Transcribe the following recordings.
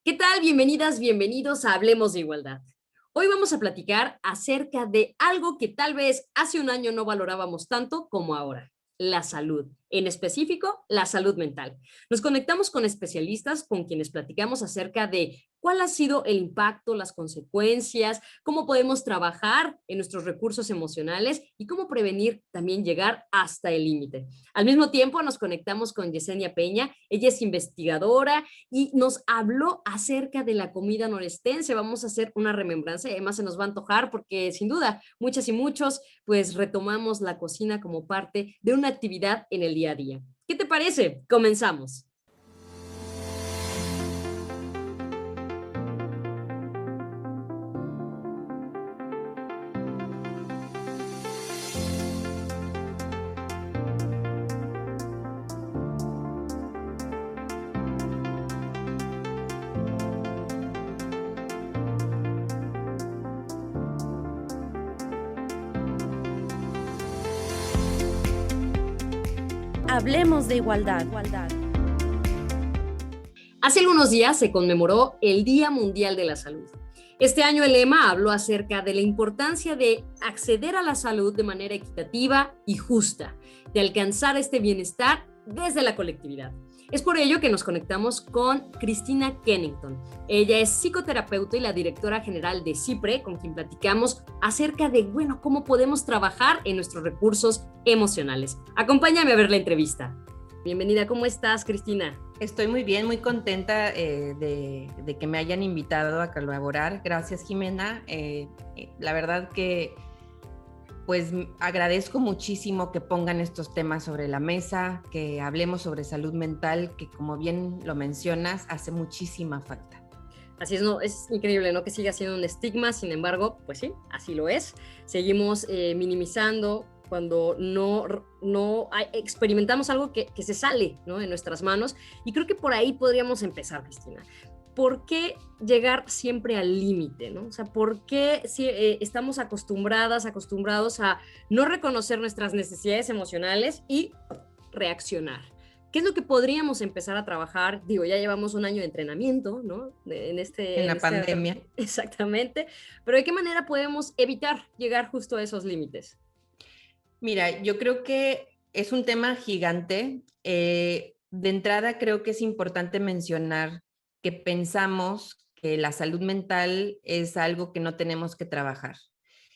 ¿Qué tal? Bienvenidas, bienvenidos a Hablemos de Igualdad. Hoy vamos a platicar acerca de algo que tal vez hace un año no valorábamos tanto como ahora, la salud, en específico, la salud mental. Nos conectamos con especialistas con quienes platicamos acerca de cuál ha sido el impacto, las consecuencias, cómo podemos trabajar en nuestros recursos emocionales y cómo prevenir también llegar hasta el límite. Al mismo tiempo nos conectamos con Yesenia Peña, ella es investigadora y nos habló acerca de la comida norestense. Vamos a hacer una remembranza y además se nos va a antojar porque sin duda muchas y muchos pues retomamos la cocina como parte de una actividad en el día a día. ¿Qué te parece? Comenzamos. Hablemos de igualdad. Hace algunos días se conmemoró el Día Mundial de la Salud. Este año el lema habló acerca de la importancia de acceder a la salud de manera equitativa y justa, de alcanzar este bienestar desde la colectividad. Es por ello que nos conectamos con Cristina Kennington. Ella es psicoterapeuta y la directora general de CIPRE, con quien platicamos acerca de, cómo podemos trabajar en nuestros recursos emocionales. Acompáñame a ver la entrevista. Bienvenida, ¿cómo estás, Cristina? Estoy muy bien, muy contenta de que me hayan invitado a colaborar. Gracias, Jimena. La verdad que pues agradezco muchísimo que pongan estos temas sobre la mesa, que hablemos sobre salud mental, que como bien lo mencionas, hace muchísima falta. Así es, no, es increíble, ¿no? Que siga siendo un estigma, sin embargo, pues sí, así lo es. Seguimos minimizando cuando no experimentamos algo que se sale, ¿no?, de nuestras manos. Y creo que por ahí podríamos empezar, Cristina. ¿Por qué llegar siempre al límite, ¿no? O sea, ¿por qué si, estamos acostumbrados a no reconocer nuestras necesidades emocionales y reaccionar? ¿Qué es lo que podríamos empezar a trabajar? Digo, ya llevamos un año de entrenamiento, ¿no? En la pandemia. Exactamente. Pero ¿de qué manera podemos evitar llegar justo a esos límites? Mira, yo creo que es un tema gigante. De entrada, creo que es importante mencionar que pensamos que la salud mental es algo que no tenemos que trabajar.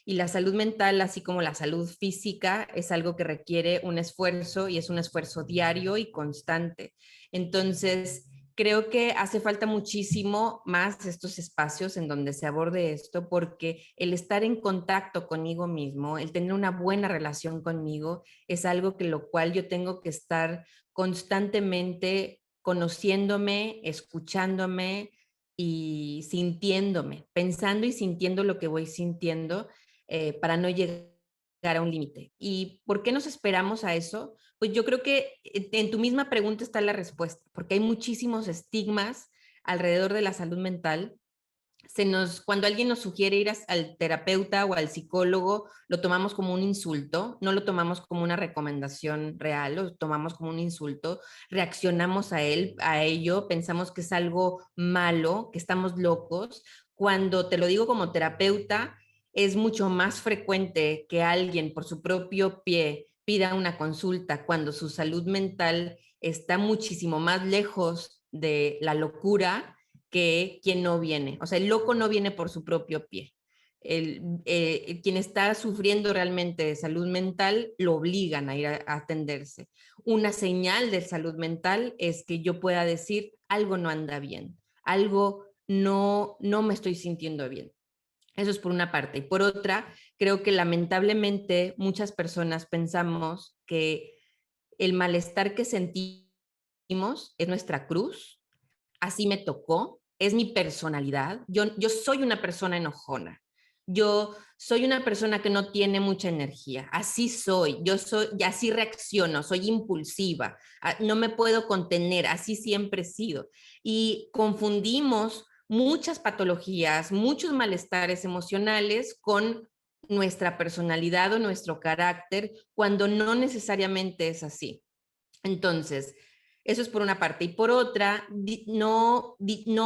Y la salud mental, así como la salud física, es algo que requiere un esfuerzo y es un esfuerzo diario y constante. Entonces, creo que hace falta muchísimo más estos espacios en donde se aborde esto, porque el estar en contacto conmigo mismo, el tener una buena relación conmigo, es algo que lo cual yo tengo que estar constantemente conociéndome, escuchándome y sintiéndome, pensando y sintiendo lo que voy sintiendo para no llegar a un límite. ¿Y por qué nos esperamos a eso? Pues yo creo que en tu misma pregunta está la respuesta, porque hay muchísimos estigmas alrededor de la salud mental. Cuando alguien nos sugiere ir al terapeuta o al psicólogo, lo tomamos como un insulto, no lo tomamos como una recomendación real, lo tomamos como un insulto, reaccionamos a ello, pensamos que es algo malo, que estamos locos. Cuando te lo digo como terapeuta, es mucho más frecuente que alguien por su propio pie pida una consulta cuando su salud mental está muchísimo más lejos de la locura que quien no viene. O sea, el loco no viene por su propio pie. Quien está sufriendo realmente de salud mental lo obligan a ir a atenderse. Una señal de salud mental es que yo pueda decir algo no anda bien, algo no me estoy sintiendo bien. Eso es por una parte. Y por otra, creo que lamentablemente muchas personas pensamos que el malestar que sentimos es nuestra cruz, así me tocó, es mi personalidad. Yo soy una persona enojona. Yo soy una persona que no tiene mucha energía. Así soy. Yo soy, y así reacciono. Soy impulsiva. No me puedo contener. Así siempre he sido. Y confundimos muchas patologías, muchos malestares emocionales con nuestra personalidad o nuestro carácter, cuando no necesariamente es así. Entonces, Eso es por una parte. Y por otra, no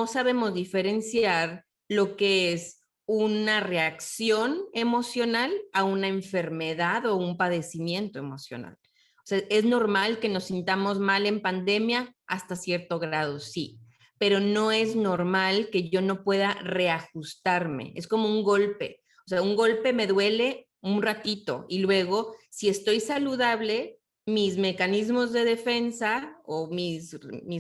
sabemos diferenciar lo que es una reacción emocional a una enfermedad o un padecimiento emocional. O sea, es normal que nos sintamos mal en pandemia hasta cierto grado, sí, pero no es normal que yo no pueda reajustarme. Es como un golpe. O sea, un golpe me duele un ratito y luego, si estoy saludable, mis mecanismos de defensa o mis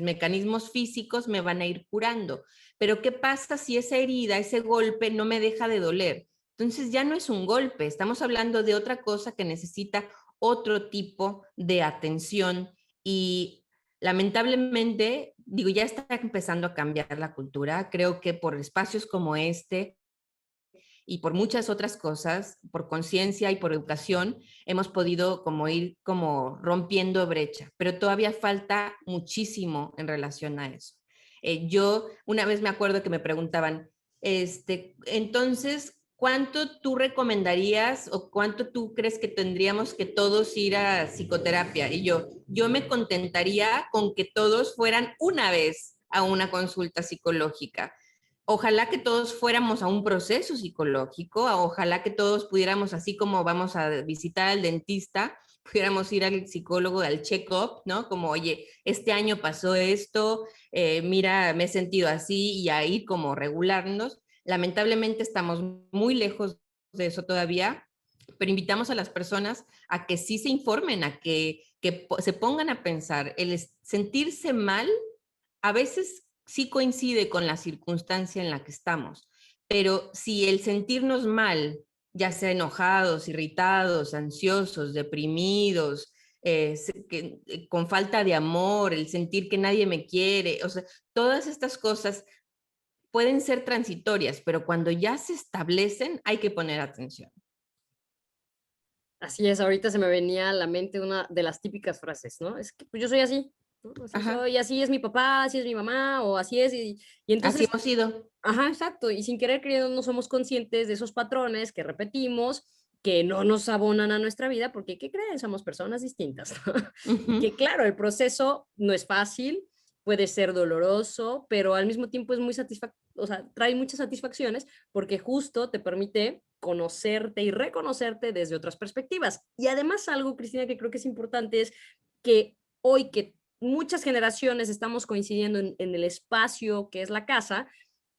mecanismos físicos me van a ir curando. Pero ¿qué pasa si esa herida, ese golpe no me deja de doler? Entonces ya no es un golpe, estamos hablando de otra cosa que necesita otro tipo de atención y lamentablemente, digo, ya está empezando a cambiar la cultura. Creo que por espacios como este y por muchas otras cosas, por conciencia y por educación, hemos podido como ir como rompiendo brecha, pero todavía falta muchísimo en relación a eso. Yo una vez me acuerdo que me preguntaban, entonces, ¿cuánto tú recomendarías o cuánto tú crees que tendríamos que todos ir a psicoterapia? Y yo me contentaría con que todos fueran una vez a una consulta psicológica. Ojalá que todos fuéramos a un proceso psicológico, ojalá que todos pudiéramos, así como vamos a visitar al dentista, pudiéramos ir al psicólogo, al check-up, ¿no? Como, oye, este año pasó esto, mira, me he sentido así y ahí como regularnos. Lamentablemente estamos muy lejos de eso todavía, pero invitamos a las personas a que sí se informen, que se pongan a pensar. El sentirse mal a veces sí coincide con la circunstancia en la que estamos, pero si el sentirnos mal, ya sea enojados, irritados, ansiosos, deprimidos, con falta de amor, el sentir que nadie me quiere, o sea, todas estas cosas pueden ser transitorias, pero cuando ya se establecen hay que poner atención. Así es, ahorita se me venía a la mente una de las típicas frases, ¿no? Es que pues yo soy así, ¿no? Así Ajá, soy, así es mi papá, así es mi mamá, o así es, y así entonces, hemos sido. ajá, exacto, y sin querer queriendo no somos conscientes de esos patrones que repetimos, que no nos abonan a nuestra vida, porque, ¿qué creen? Somos personas distintas, ¿no? Y Ujú. que claro, el proceso no es fácil, puede ser doloroso, pero al mismo tiempo es muy satisfactorio, o sea, trae muchas satisfacciones porque justo te permite conocerte y reconocerte desde otras perspectivas. Y además algo, Cristina, que creo que es importante es que hoy que muchas generaciones estamos coincidiendo en el espacio que es la casa,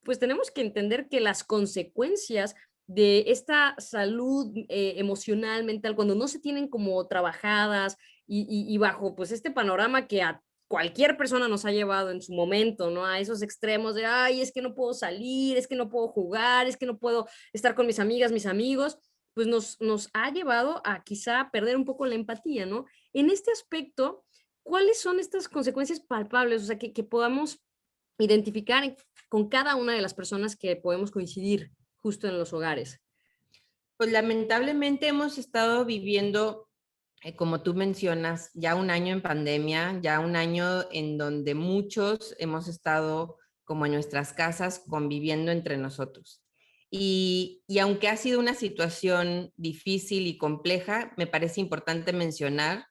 pues tenemos que entender que las consecuencias de esta salud emocional, mental, cuando no se tienen como trabajadas y bajo pues este panorama que a cualquier persona nos ha llevado en su momento, ¿no? A esos extremos de, ay, es que no puedo salir, es que no puedo jugar, es que no puedo estar con mis amigas, mis amigos, pues nos ha llevado a quizá perder un poco la empatía, ¿no? En este aspecto, ¿cuáles son estas consecuencias palpables? O sea, que podamos identificar con cada una de las personas que podemos coincidir justo en los hogares. Pues lamentablemente hemos estado viviendo, como tú mencionas, ya un año en pandemia, ya un año en donde muchos hemos estado como en nuestras casas conviviendo entre nosotros. Y aunque ha sido una situación difícil y compleja, me parece importante mencionar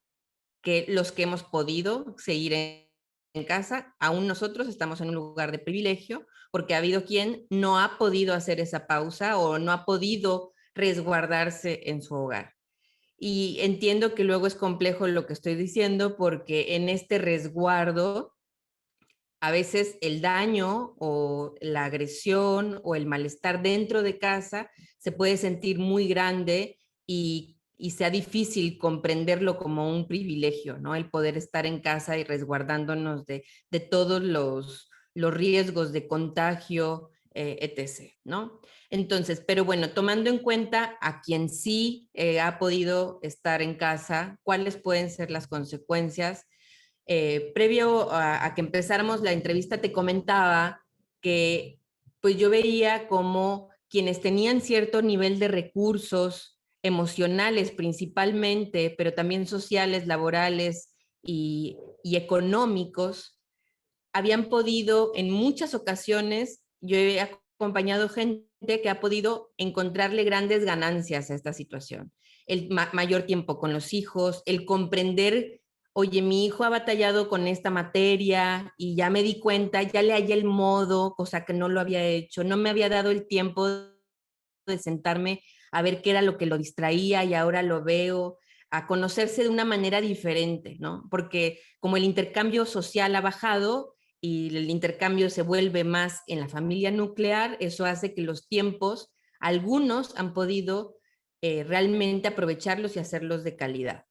que los que hemos podido seguir en casa, aún nosotros estamos en un lugar de privilegio, porque ha habido quien no ha podido hacer esa pausa o no ha podido resguardarse en su hogar. Y entiendo que luego es complejo lo que estoy diciendo porque en este resguardo a veces el daño o la agresión o el malestar dentro de casa se puede sentir muy grande y sea difícil comprenderlo como un privilegio, ¿no? El poder estar en casa y resguardándonos de todos los riesgos de contagio, etc., ¿no? Entonces, pero bueno, tomando en cuenta a quien sí ha podido estar en casa, cuáles pueden ser las consecuencias. Previo a que empezáramos la entrevista te comentaba que pues yo veía como quienes tenían cierto nivel de recursos emocionales principalmente, pero también sociales, laborales y económicos, habían podido en muchas ocasiones, yo he acompañado gente que ha podido encontrarle grandes ganancias a esta situación. El mayor tiempo con los hijos, el comprender oye, mi hijo ha batallado con esta materia y ya me di cuenta, ya le hallé el modo, cosa que no lo había hecho, no me había dado el tiempo de sentarme a ver qué era lo que lo distraía y ahora lo veo, a conocerse de una manera diferente, ¿no? Porque como el intercambio social ha bajado y el intercambio se vuelve más en la familia nuclear, eso hace que los tiempos, algunos han podido realmente aprovecharlos y hacerlos de calidad.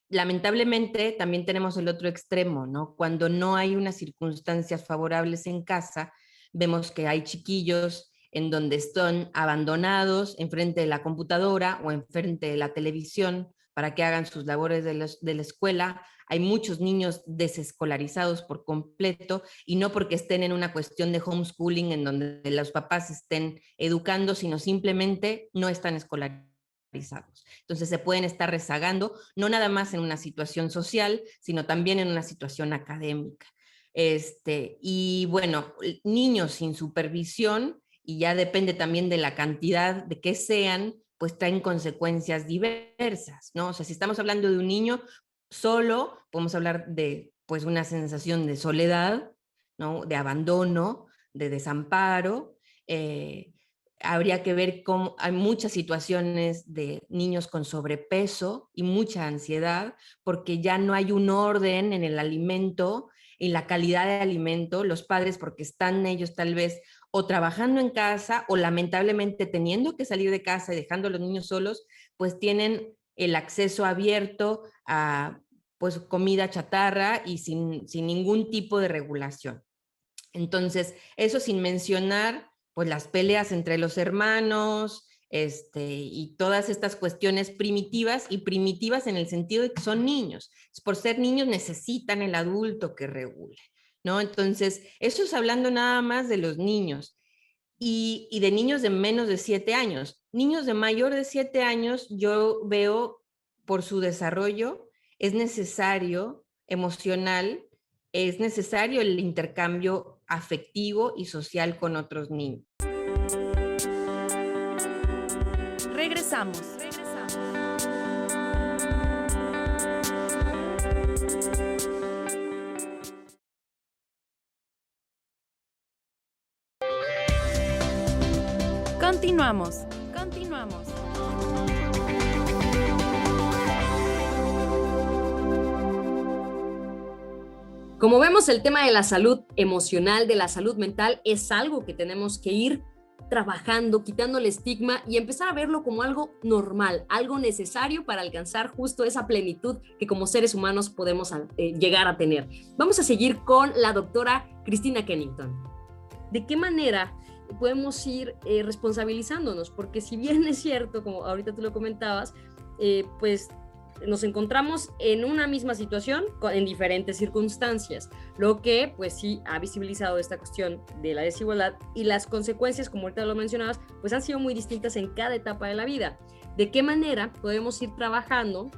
Lamentablemente también tenemos el otro extremo, ¿no? Cuando no hay unas circunstancias favorables en casa, vemos que hay chiquillos en donde están abandonados enfrente de la computadora o enfrente de la televisión para que hagan sus labores de la escuela. Hay muchos niños desescolarizados por completo y no porque estén en una cuestión de homeschooling en donde los papás estén educando, sino simplemente no están escolarizados. Entonces se pueden estar rezagando, no nada más en una situación social, sino también en una situación académica. Y bueno, niños sin supervisión, y ya depende también de la cantidad de que sean, pues traen consecuencias diversas, ¿no? O sea, si estamos hablando de un niño solo, podemos hablar de pues una sensación de soledad, ¿no? De abandono, de desamparo, habría que ver cómo hay muchas situaciones de niños con sobrepeso y mucha ansiedad, porque ya no hay un orden en el alimento y la calidad de alimento. Los padres, porque están ellos tal vez o trabajando en casa o lamentablemente teniendo que salir de casa y dejando a los niños solos, pues tienen el acceso abierto a pues comida chatarra y sin ningún tipo de regulación. Entonces, eso sin mencionar pues las peleas entre los hermanos, y todas estas cuestiones primitivas, y primitivas en el sentido de que son niños. Por ser niños necesitan el adulto que regule, ¿no? Entonces, eso es hablando nada más de los niños y de niños de menos de 7 años. Niños de mayor de 7 años, yo veo por su desarrollo, es necesario emocional, es necesario el intercambio afectivo y social con otros niños. Regresamos. Continuamos. Como vemos, el tema de la salud emocional, de la salud mental, es algo que tenemos que ir trabajando, quitando el estigma y empezar a verlo como algo normal, algo necesario para alcanzar justo esa plenitud que como seres humanos podemos llegar a tener. Vamos a seguir con la doctora Cristina Kennington. ¿De qué manera podemos ir responsabilizándonos? Porque si bien es cierto, como ahorita tú lo comentabas, pues nos encontramos en una misma situación en diferentes circunstancias, lo que pues sí ha visibilizado esta cuestión de la desigualdad y las consecuencias, como ahorita lo mencionabas, pues han sido muy distintas en cada etapa de la vida. ¿De qué manera podemos ir trabajando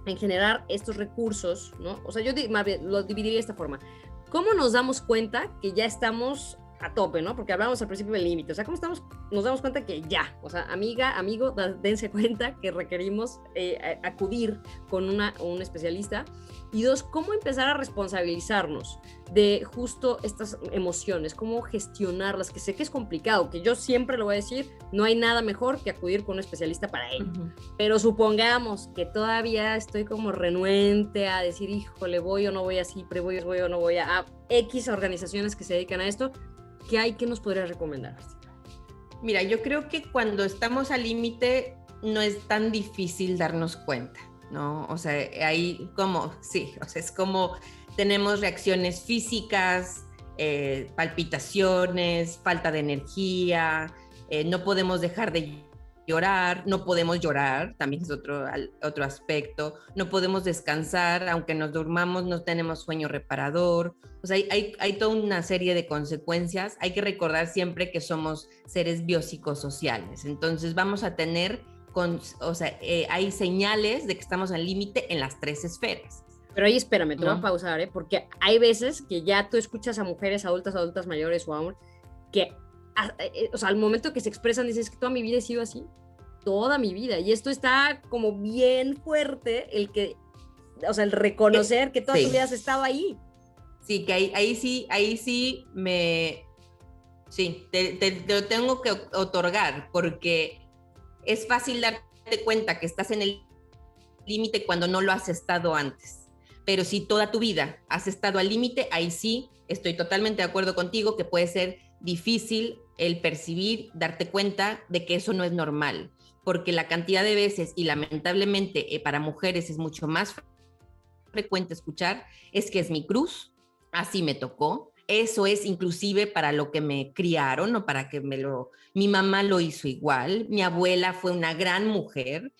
en generar estos recursos, ¿no? O sea, yo más bien lo dividiría de esta forma. ¿Cómo nos damos cuenta que ya estamos a tope, ¿no? Porque hablamos al principio del límite, o sea, ¿cómo nos damos cuenta que ya, o sea, amiga, amigo, dense cuenta que requerimos acudir con un especialista? Y dos, ¿cómo empezar a responsabilizarnos de justo estas emociones? ¿Cómo gestionarlas? Que sé que es complicado, que yo siempre lo voy a decir, no hay nada mejor que acudir con un especialista para ello. Pero supongamos que todavía estoy como renuente a decir, híjole, voy o no voy a CIPRE, voy o no voy a X organizaciones que se dedican a esto. ¿Qué hay? ¿Qué nos podrías recomendar? Mira, yo creo que cuando estamos al límite no es tan difícil darnos cuenta, ¿no? O sea, ahí como, sí, o sea, es como tenemos reacciones físicas, palpitaciones, falta de energía, no podemos dejar de llorar, no podemos llorar, también es otro aspecto, no podemos descansar, aunque nos durmamos, no tenemos sueño reparador. O sea, hay toda una serie de consecuencias. Hay que recordar siempre que somos seres biopsicosociales, entonces vamos a tener, hay señales de que estamos al límite en las 3 esferas. Pero ahí espérame, te voy a pausar, porque hay veces que ya tú escuchas a mujeres adultas mayores o aún que o sea, al momento que se expresan dices que toda mi vida he sido así, toda mi vida, y esto está como bien fuerte, el que o sea, el reconocer que toda tu Sí. vida has estado ahí. Sí, que ahí sí te lo tengo que otorgar, porque es fácil darte cuenta que estás en el límite cuando no lo has estado antes. Pero si toda tu vida has estado al límite, ahí sí estoy totalmente de acuerdo contigo que puede ser difícil el percibir, darte cuenta de que eso no es normal, porque la cantidad de veces, y lamentablemente para mujeres es mucho más frecuente escuchar, es que es mi cruz, así me tocó. Eso es inclusive para lo que me criaron o para que mi mamá lo hizo igual, mi abuela fue una gran mujer,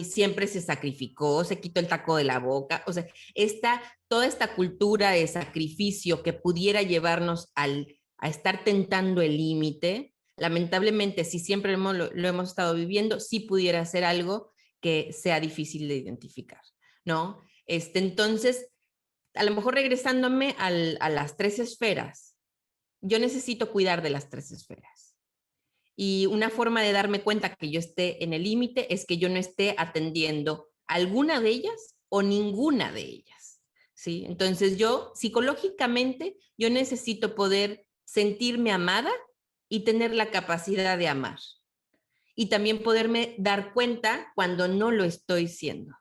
siempre se sacrificó, se quitó el taco de la boca, o sea, toda esta cultura de sacrificio que pudiera llevarnos a estar tentando el límite, lamentablemente, si siempre lo hemos estado viviendo, sí pudiera ser algo que sea difícil de identificar, ¿no? Entonces, a lo mejor regresándome a las 3 esferas, yo necesito cuidar de las 3 esferas. Y una forma de darme cuenta que yo esté en el límite es que yo no esté atendiendo alguna de ellas o ninguna de ellas, ¿sí? Entonces yo, psicológicamente, yo necesito poder sentirme amada y tener la capacidad de amar. Y también poderme dar cuenta cuando no lo estoy siendo,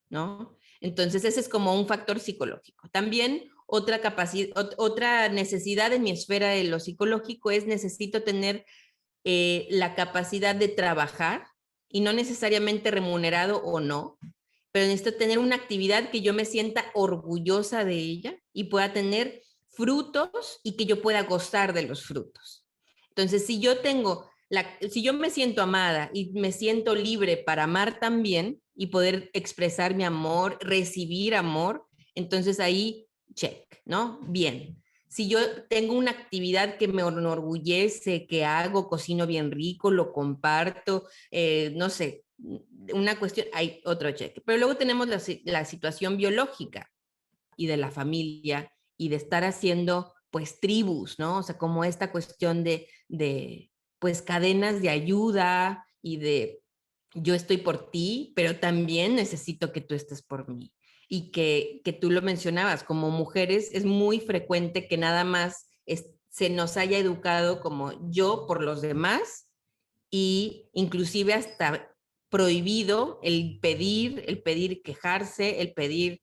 ¿no? Entonces, ese es como un factor psicológico. También otra necesidad en mi esfera de lo psicológico es necesito tener la capacidad de trabajar, y no necesariamente remunerado o no, pero necesito tener una actividad que yo me sienta orgullosa de ella y pueda tener frutos y que yo pueda gozar de los frutos. Entonces, si yo me siento amada y me siento libre para amar también y poder expresar mi amor, recibir amor, entonces ahí, check, ¿no? Bien. Si yo tengo una actividad que me enorgullece, que hago, cocino bien rico, lo comparto, no sé, una cuestión, hay otro check. Pero luego tenemos la situación biológica y de la familia y de estar haciendo pues tribus, ¿no? O sea, como esta cuestión de pues cadenas de ayuda y de yo estoy por ti, pero también necesito que tú estés por mí. Y que tú lo mencionabas, como mujeres es muy frecuente que nada más se nos haya educado como yo por los demás, y inclusive hasta prohibido el pedir quejarse, el pedir,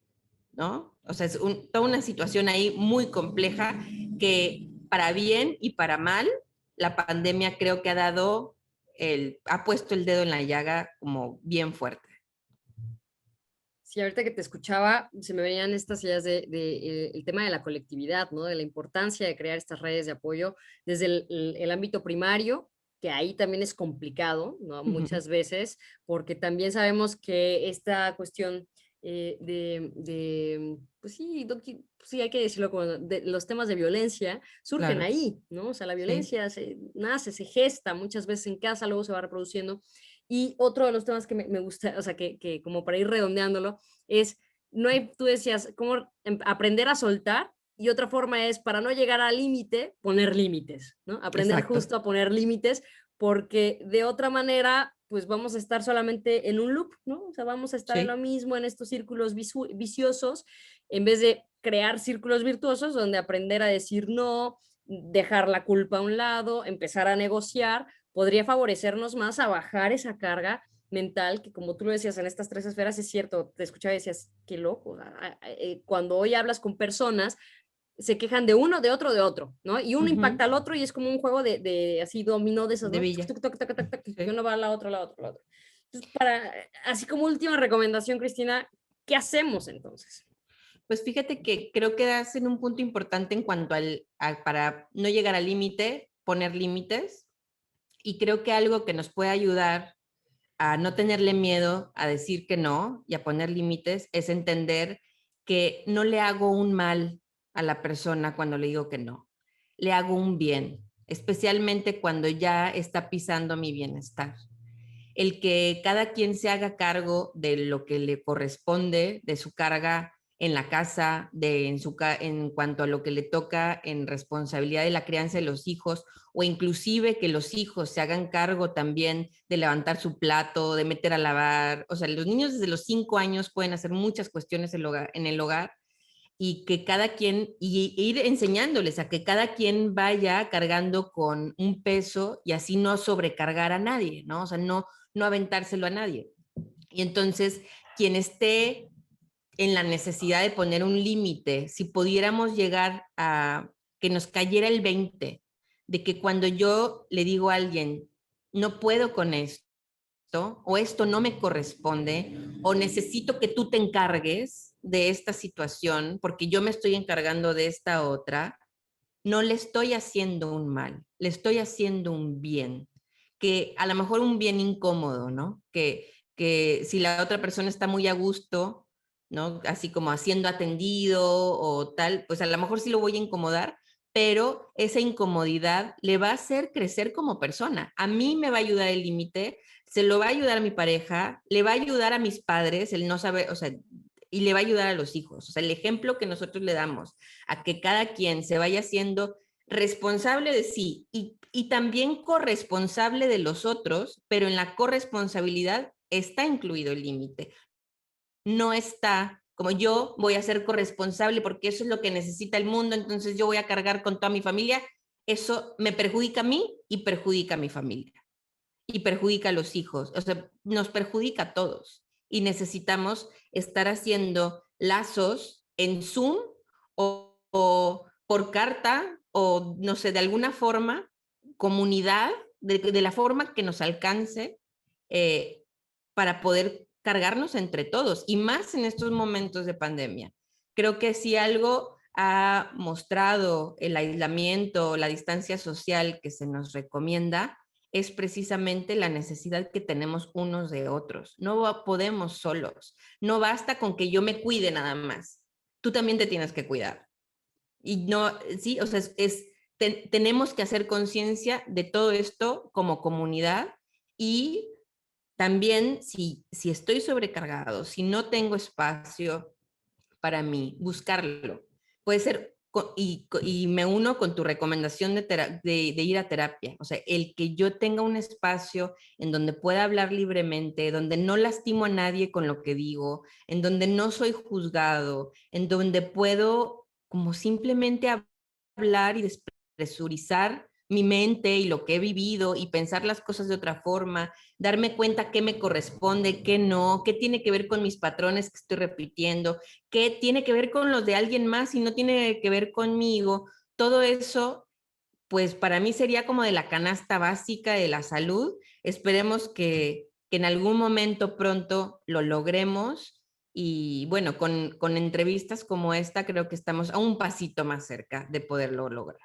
¿no? O sea, es toda una situación ahí muy compleja que para bien y para mal, la pandemia creo que ha puesto el dedo en la llaga como bien fuerte. Sí, ahorita que te escuchaba, se me venían estas ideas el tema de la colectividad, ¿no? De la importancia de crear estas redes de apoyo desde el ámbito primario, que ahí también es complicado, ¿no? Muchas veces, porque también sabemos que esta cuestión pues sí, sí, hay que decirlo, como de los temas de violencia surgen Claro. ahí, ¿no? O sea, la Sí. violencia nace, se gesta muchas veces en casa, luego se va reproduciendo. Y otro de los temas que me gusta, o sea, que como para ir redondeándolo, es, no hay, tú decías, cómo aprender a soltar, y otra forma es, para no llegar al límite, poner límites, ¿no? Aprender Exacto. justo a poner límites, porque de otra manera, pues vamos a estar solamente en un loop, ¿no? O sea, vamos a estar en lo Sí. mismo, en estos círculos viciosos, en vez de crear círculos virtuosos donde aprender a decir no, dejar la culpa a un lado, empezar a negociar, podría favorecernos más a bajar esa carga mental que, como tú lo decías, en estas 3 esferas es cierto, te escuchaba y decías, qué loco, cuando hoy hablas con personas, se quejan de uno, de otro, ¿no? Y uno impacta al otro y es como un juego de así dominó de esos, De ¿no? Villa. Y Sí. uno va a la otra, la otra, la otra. Entonces, así como última recomendación, Cristina, ¿qué hacemos entonces? Pues fíjate que creo que das en un punto importante en cuanto para no llegar al límite, poner límites. Y creo que algo que nos puede ayudar a no tenerle miedo a decir que no y a poner límites es entender que no le hago un mal a la persona cuando le digo que no, le hago un bien, especialmente cuando ya está pisando mi bienestar. El que cada quien se haga cargo de lo que le corresponde, de su carga en la casa, en cuanto a lo que le toca en responsabilidad de la crianza de los hijos, o inclusive que los hijos se hagan cargo también de levantar su plato, de meter a lavar. O sea, los niños desde los 5 años pueden hacer muchas cuestiones en el hogar, y que cada quien, y ir enseñándoles a que cada quien vaya cargando con un peso y así no sobrecargar a nadie, ¿no? O sea, no aventárselo a nadie. Y entonces, quien esté en la necesidad de poner un límite, si pudiéramos llegar a que nos cayera el 20 de que cuando yo le digo a alguien, no puedo con esto, o esto no me corresponde, o necesito que tú te encargues de esta situación porque yo me estoy encargando de esta otra, no le estoy haciendo un mal, le estoy haciendo un bien, que a lo mejor un bien incómodo, ¿no? Que si la otra persona está muy a gusto, ¿no? Así como haciendo atendido o tal, pues a lo mejor sí lo voy a incomodar, pero esa incomodidad le va a hacer crecer como persona. A mí me va a ayudar el límite, se lo va a ayudar a mi pareja, le va a ayudar a mis padres, el no saber, o sea, y le va a ayudar a los hijos. O sea, el ejemplo que nosotros le damos a que cada quien se vaya siendo responsable de sí y también corresponsable de los otros, pero en la corresponsabilidad está incluido el límite. No está como yo voy a ser corresponsable porque eso es lo que necesita el mundo, entonces yo voy a cargar con toda mi familia. Eso me perjudica a mí y perjudica a mi familia y perjudica a los hijos, o sea, nos perjudica a todos y necesitamos estar haciendo lazos en Zoom o por carta o no sé, de alguna forma, comunidad, de la forma que nos alcance, eh, para poder cargarnos entre todos y más en estos momentos de pandemia. Creo que si algo ha mostrado el aislamiento, la distancia social que se nos recomienda, es precisamente la necesidad que tenemos unos de otros. No podemos solos. No basta con que yo me cuide nada más. Tú también te tienes que cuidar. Y no, sí, o sea, tenemos que hacer conciencia de todo esto como comunidad y también si estoy sobrecargado, si no tengo espacio para mí, buscarlo. Puede ser, y me uno con tu recomendación de ir a terapia, o sea, el que yo tenga un espacio en donde pueda hablar libremente, donde no lastimo a nadie con lo que digo, en donde no soy juzgado, en donde puedo como simplemente hablar y despresurizar mi mente y lo que he vivido y pensar las cosas de otra forma, darme cuenta qué me corresponde, qué no, qué tiene que ver con mis patrones que estoy repitiendo, qué tiene que ver con los de alguien más y no tiene que ver conmigo. Todo eso, pues para mí sería como de la canasta básica de la salud. Esperemos que en algún momento pronto lo logremos. Y bueno, con entrevistas como esta, creo que estamos a un pasito más cerca de poderlo lograr.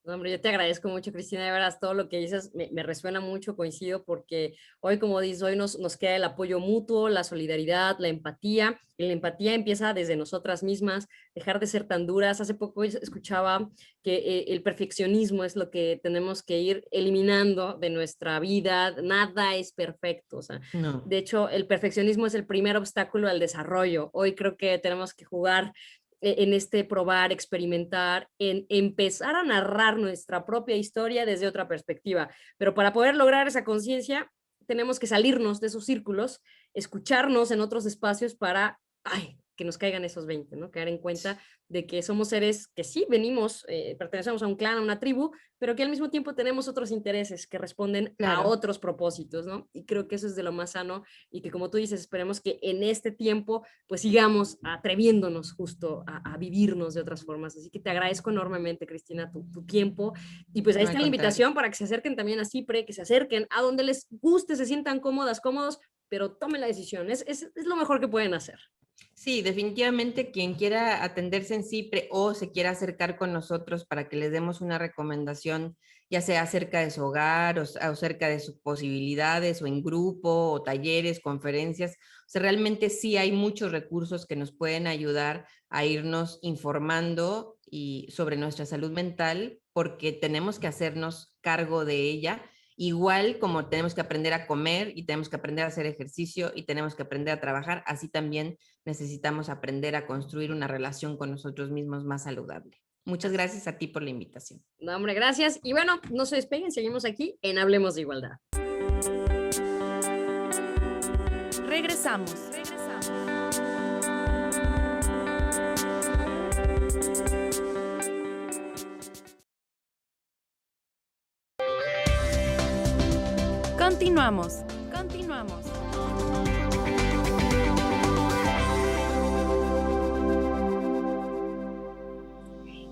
No, hombre, yo te agradezco mucho, Cristina, de veras, todo lo que dices me resuena mucho, coincido, porque hoy, como dices, hoy nos queda el apoyo mutuo, la solidaridad, la empatía, y la empatía empieza desde nosotras mismas, dejar de ser tan duras. Hace poco escuchaba que el perfeccionismo es lo que tenemos que ir eliminando de nuestra vida, nada es perfecto, o sea, No. de hecho, el perfeccionismo es el primer obstáculo al desarrollo. Hoy creo que tenemos que jugar en este probar, experimentar, en empezar a narrar nuestra propia historia desde otra perspectiva. Pero para poder lograr esa conciencia, tenemos que salirnos de esos círculos, escucharnos en otros espacios para, ay, que nos caigan esos 20, ¿no? Caer en cuenta de que somos seres que sí venimos, pertenecemos a un clan, a una tribu, pero que al mismo tiempo tenemos otros intereses que responden a Claro. otros propósitos, ¿no? Y creo que eso es de lo más sano y que, como tú dices, esperemos que en este tiempo pues sigamos atreviéndonos justo a vivirnos de otras formas. Así que te agradezco enormemente, Cristina, tu tiempo. Y pues ahí No, está al la contrario. invitación para que se acerquen también a CIPRE, que se acerquen a donde les guste, se sientan cómodas, cómodos, pero tomen la decisión. Es lo mejor que pueden hacer. Sí, definitivamente quien quiera atenderse en CIPRE o se quiera acercar con nosotros para que les demos una recomendación, ya sea acerca de su hogar o acerca de sus posibilidades o en grupo o talleres, conferencias, o sea, realmente sí hay muchos recursos que nos pueden ayudar a irnos informando y sobre nuestra salud mental porque tenemos que hacernos cargo de ella Igual como tenemos que aprender a comer y tenemos que aprender a hacer ejercicio y tenemos que aprender a trabajar, así también necesitamos aprender a construir una relación con nosotros mismos más saludable. Muchas gracias a ti por la invitación. No, hombre, gracias. Y bueno, no se despeguen, seguimos aquí en Hablemos de Igualdad. Regresamos. Continuamos.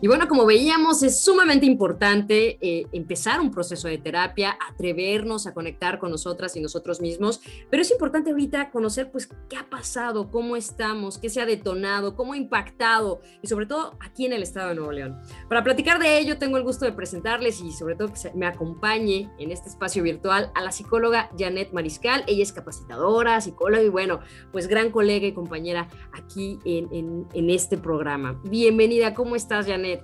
Y bueno, como veíamos, es sumamente importante empezar un proceso de terapia, atrevernos a conectar con nosotras y nosotros mismos, pero es importante ahorita conocer pues qué ha pasado, cómo estamos, qué se ha detonado, cómo ha impactado y sobre todo aquí en el estado de Nuevo León. Para platicar de ello, tengo el gusto de presentarles y sobre todo que me acompañe en este espacio virtual a la psicóloga Janet Mariscal. Ella es capacitadora, psicóloga y bueno, pues gran colega y compañera aquí en este programa. Bienvenida, ¿cómo estás, Janet?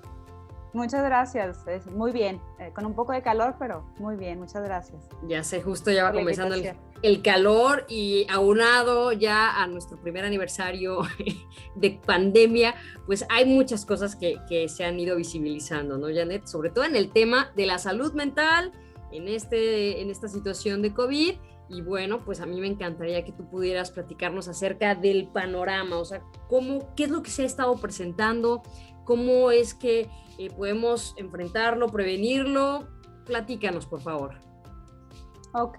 Muchas gracias, muy bien, con un poco de calor, pero muy bien, muchas gracias. Ya sé, justo ya va comenzando el calor y aunado ya a nuestro primer aniversario de pandemia, pues hay muchas cosas que se han ido visibilizando, ¿no, Janet? Sobre todo en el tema de la salud mental, en esta situación de COVID. Y bueno, pues a mí me encantaría que tú pudieras platicarnos acerca del panorama, o sea, qué es lo que se ha estado presentando, cómo es que podemos enfrentarlo, prevenirlo. Platícanos, por favor. Ok,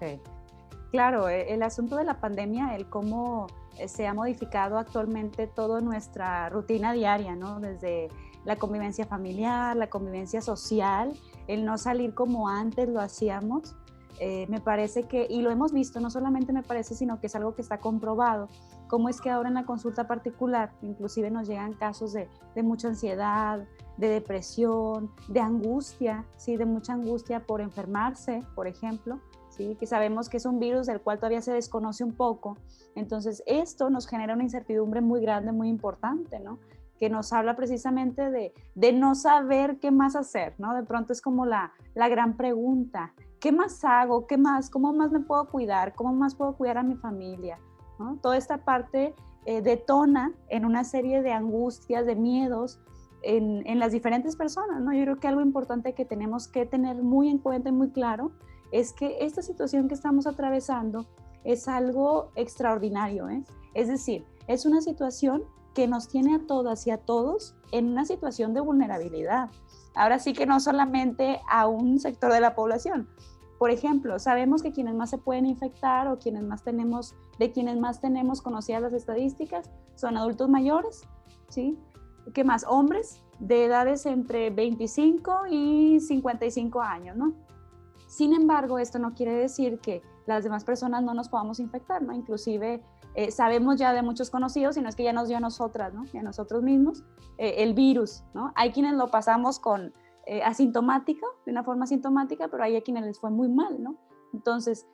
claro, el asunto de la pandemia, el cómo se ha modificado actualmente toda nuestra rutina diaria, ¿no? Desde la convivencia familiar, la convivencia social, el no salir como antes lo hacíamos. Me parece que, y lo hemos visto, no solamente me parece, sino que es algo que está comprobado, cómo es que ahora en la consulta particular inclusive nos llegan casos de mucha ansiedad, de depresión, de angustia, ¿sí? De mucha angustia por enfermarse, por ejemplo, ¿sí? Que sabemos que es un virus del cual todavía se desconoce un poco. Entonces esto nos genera una incertidumbre muy grande, muy importante, ¿no? Que nos habla precisamente de no saber qué más hacer, ¿no? De pronto es como la gran pregunta. ¿Qué más hago? ¿Qué más? ¿Cómo más me puedo cuidar? ¿Cómo más puedo cuidar a mi familia? ¿No? Toda esta parte detona en una serie de angustias, de miedos en las diferentes personas, ¿no? Yo creo que algo importante que tenemos que tener muy en cuenta y muy claro es que esta situación que estamos atravesando es algo extraordinario, ¿eh? Es decir, es una situación que nos tiene a todas y a todos en una situación de vulnerabilidad. Ahora sí que no solamente a un sector de la población. Por ejemplo, sabemos que quienes más se pueden infectar o de quienes más tenemos conocidas las estadísticas son adultos mayores, ¿sí? ¿Qué más? Hombres de edades entre 25 y 55 años, ¿no? Sin embargo, esto no quiere decir que las demás personas no nos podamos infectar, ¿no? Inclusive sabemos ya de muchos conocidos, y no es que ya nos dio a nosotras, ¿no? Y a nosotros mismos, el virus, ¿no? Hay quienes lo pasamos asintomático, de una forma asintomática, pero hay a quienes les fue muy mal, ¿no? Entonces,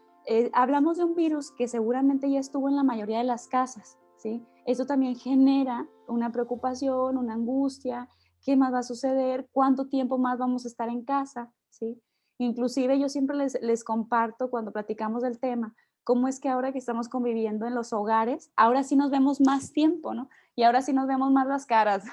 hablamos de un virus que seguramente ya estuvo en la mayoría de las casas, ¿sí? Esto también genera una preocupación, una angustia, ¿qué más va a suceder? ¿Cuánto tiempo más vamos a estar en casa? ¿Sí? Inclusive yo siempre les comparto cuando platicamos del tema, cómo es que ahora que estamos conviviendo en los hogares, ahora sí nos vemos más tiempo, ¿no? Y ahora sí nos vemos más las caras,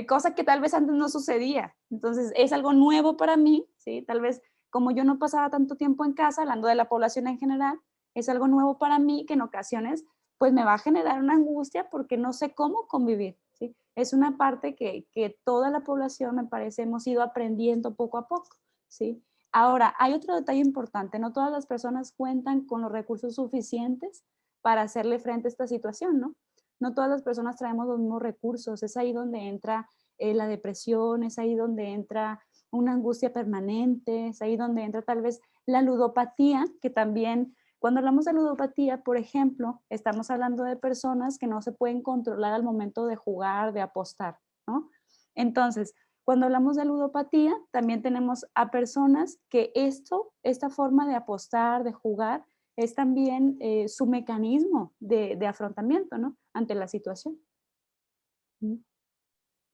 cosa que tal vez antes no sucedía. Entonces es algo nuevo para mí, ¿sí? Tal vez como yo no pasaba tanto tiempo en casa, hablando de la población en general, es algo nuevo para mí que en ocasiones pues me va a generar una angustia porque no sé cómo convivir, ¿sí? Es una parte que toda la población, me parece, hemos ido aprendiendo poco a poco, ¿sí? Ahora, hay otro detalle importante, no todas las personas cuentan con los recursos suficientes para hacerle frente a esta situación, ¿no? No todas las personas traemos los mismos recursos, es ahí donde entra la depresión, es ahí donde entra una angustia permanente, es ahí donde entra tal vez la ludopatía, que también, cuando hablamos de ludopatía, por ejemplo, estamos hablando de personas que no se pueden controlar al momento de jugar, de apostar, ¿no? Entonces, cuando hablamos de ludopatía, también tenemos a personas que esta forma de apostar, de jugar, es también su mecanismo de afrontamiento, ¿no? Ante la situación.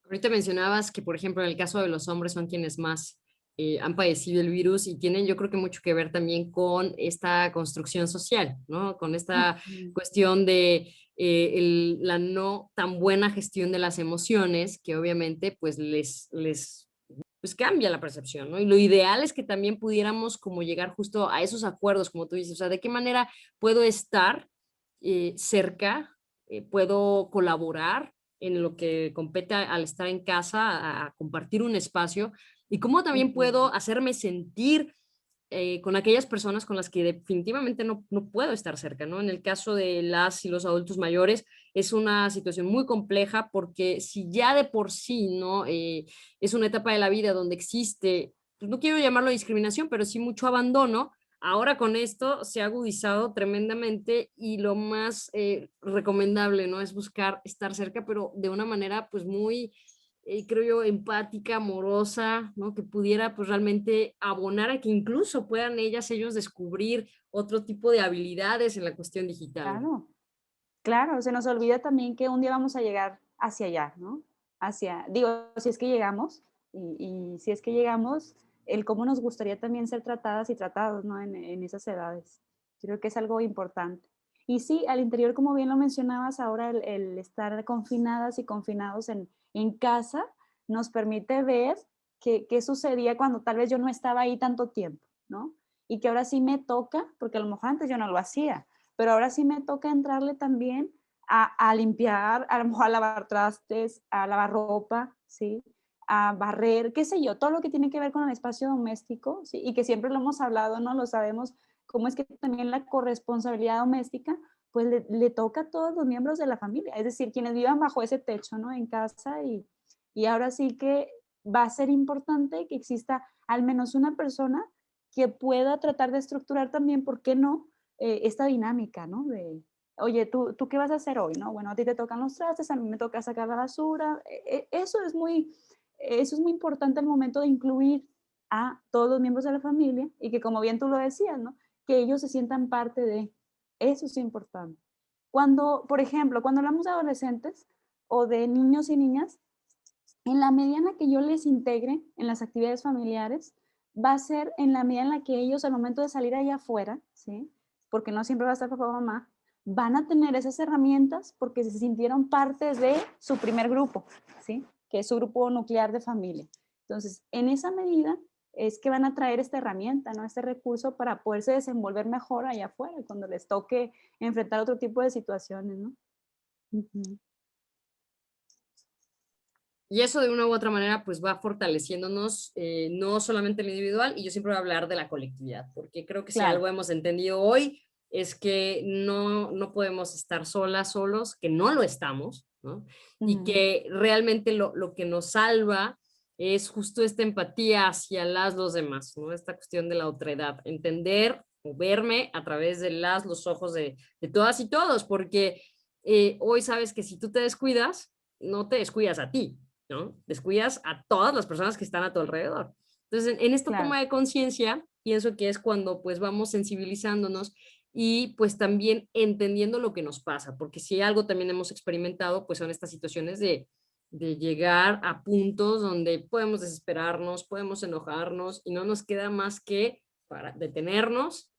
Ahorita mencionabas que, por ejemplo, en el caso de los hombres son quienes más han padecido el virus y tienen yo creo que mucho que ver también con esta construcción social, ¿no? Con esta cuestión de la no tan buena gestión de las emociones que obviamente pues pues cambia la percepción, ¿no? Y lo ideal es que también pudiéramos como llegar justo a esos acuerdos, como tú dices, o sea, de qué manera puedo estar cerca, puedo colaborar en lo que compete al estar en casa, a compartir un espacio, y cómo también puedo hacerme sentir con aquellas personas con las que definitivamente no puedo estar cerca, ¿no? En el caso de las y los adultos mayores es una situación muy compleja porque si ya de por sí, ¿no? Es una etapa de la vida donde existe, pues no quiero llamarlo discriminación, pero sí mucho abandono. Ahora con esto se ha agudizado tremendamente y lo más recomendable, ¿no? Es buscar estar cerca, pero de una manera pues muy creo yo, empática, amorosa, ¿no? Que pudiera pues realmente abonar a que incluso puedan ellos descubrir otro tipo de habilidades en la cuestión digital. Claro, claro, se nos olvida también que un día vamos a llegar hacia allá, ¿no? Digo, si es que llegamos, y si es que llegamos, el cómo nos gustaría también ser tratadas y tratados, ¿no? En esas edades. Creo que es algo importante. Y sí, al interior, como bien lo mencionabas, ahora el estar confinadas y confinados en casa nos permite ver qué sucedía cuando tal vez yo no estaba ahí tanto tiempo, ¿no? Y que ahora sí me toca, porque a lo mejor antes yo no lo hacía, pero ahora sí me toca entrarle también a limpiar, a lo mejor a lavar trastes, a lavar ropa, ¿sí? A barrer, qué sé yo, todo lo que tiene que ver con el espacio doméstico, ¿sí? Y que siempre lo hemos hablado, ¿no? Lo sabemos, cómo es que también la corresponsabilidad doméstica, pues le toca a todos los miembros de la familia, es decir, quienes vivan bajo ese techo, ¿no? En casa y ahora sí que va a ser importante que exista al menos una persona que pueda tratar de estructurar también, ¿por qué no? Esta dinámica, ¿no? De, oye, ¿tú qué vas a hacer hoy? ¿No? Bueno, a ti te tocan los trastes, a mí me toca sacar la basura. Eso es muy importante al momento de incluir a todos los miembros de la familia y que, como bien tú lo decías, ¿no? Que ellos se sientan parte de, eso es importante. Cuando, por ejemplo, cuando hablamos de adolescentes o de niños y niñas, en la medida en la que yo les integre en las actividades familiares, va a ser en la medida en la que ellos al momento de salir allá afuera, ¿sí? Porque no siempre va a estar papá o mamá, van a tener esas herramientas porque se sintieron parte de su primer grupo, ¿sí? Que es su grupo nuclear de familia. Entonces, en esa medida es que van a traer esta herramienta, ¿no? Este recurso para poderse desenvolver mejor allá afuera cuando les toque enfrentar otro tipo de situaciones, ¿no? Uh-huh. Y eso de una u otra manera pues va fortaleciéndonos, no solamente en lo individual, y yo siempre voy a hablar de la colectividad, porque creo que si Claro. algo hemos entendido hoy es que no podemos estar solas, solos, que no lo estamos, ¿no? Y Uh-huh. que realmente lo que nos salva es justo esta empatía hacia los demás, ¿no? Esta cuestión de la otredad, entender o verme a través de los ojos de todas y todos, porque hoy sabes que si tú te descuidas, no te descuidas a ti, ¿no? Descuidas a todas las personas que están a tu alrededor. Entonces, en esta Claro. toma de conciencia, pienso que es cuando pues vamos sensibilizándonos y pues también entendiendo lo que nos pasa, porque si algo también hemos experimentado, pues son estas situaciones de llegar a puntos donde podemos desesperarnos, podemos enojarnos y no nos queda más que para detenernos,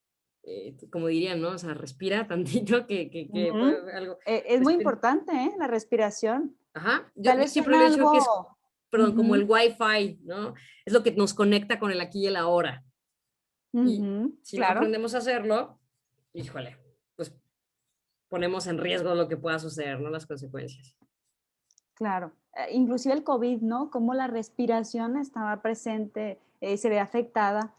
como dirían, ¿no? O sea, respira tantito que Ujú. algo, Es muy respira. importante, ¿eh? La respiración. Ajá, Tal yo vez siempre suena le he dicho que es, algo. perdón, como el Ujú, Wi-Fi, ¿no? Es lo que nos conecta con el aquí y el ahora. Y ujú, si no claro, aprendemos a hacerlo, híjole, pues ponemos en riesgo lo que pueda suceder, ¿no? Las consecuencias. claro. Inclusive el COVID, ¿no? Cómo la respiración estaba presente, se ve afectada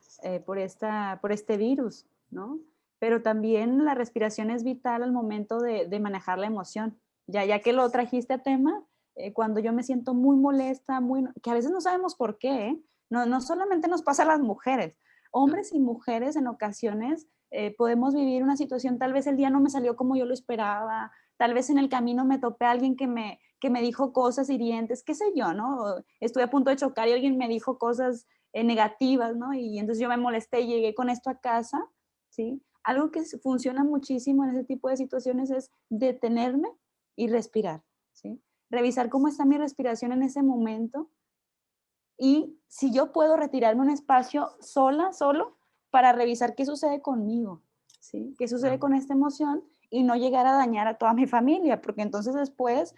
por este virus, ¿no? Pero también la respiración es vital al momento de manejar la emoción. Ya que lo trajiste a tema, cuando yo me siento muy molesta, que a veces no sabemos por qué, ¿eh? No solamente nos pasa a las mujeres, No. hombres y mujeres en ocasiones podemos vivir una situación, tal vez el día no me salió como yo lo esperaba, tal vez en el camino me topé a alguien que me dijo cosas hirientes, qué sé yo, ¿no? Estuve a punto de chocar y alguien me dijo cosas negativas, ¿no? Y entonces yo me molesté y llegué con esto a casa, ¿sí? Algo que funciona muchísimo en ese tipo de situaciones es detenerme y respirar, ¿sí? Revisar cómo está mi respiración en ese momento Y si yo puedo retirarme un espacio solo, para revisar qué sucede conmigo, ¿sí? ¿Qué sucede con esta emoción? Y no llegar a dañar a toda mi familia, porque entonces después